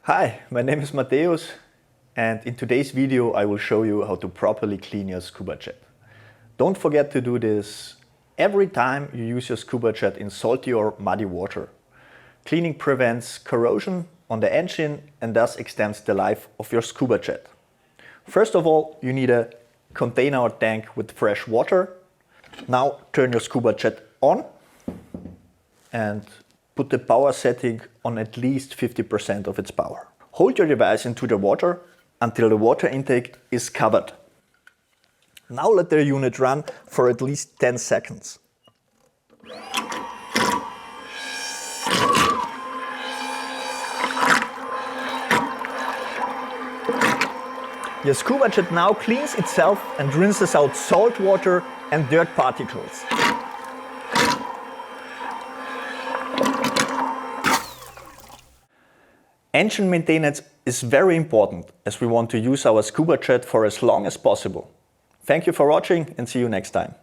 Hi, my name is Mateusz, and in today's video I will show you how to properly clean your scuba jet. Don't forget to do this every time you use your scuba jet in salty or muddy water. Cleaning prevents corrosion on the engine and thus extends the life of your scuba jet. First of all, you need a container or tank with fresh water. Now turn your scuba jet on and put the power setting on at least 50% of its power. Hold your device into the water until the water intake is covered. Now let the unit run for at least 10 seconds. Your scuba jet now cleans itself and rinses out salt water and dirt particles. Engine maintenance is very important as we want to use our scuba jet for as long as possible. Thank you for watching and see you next time.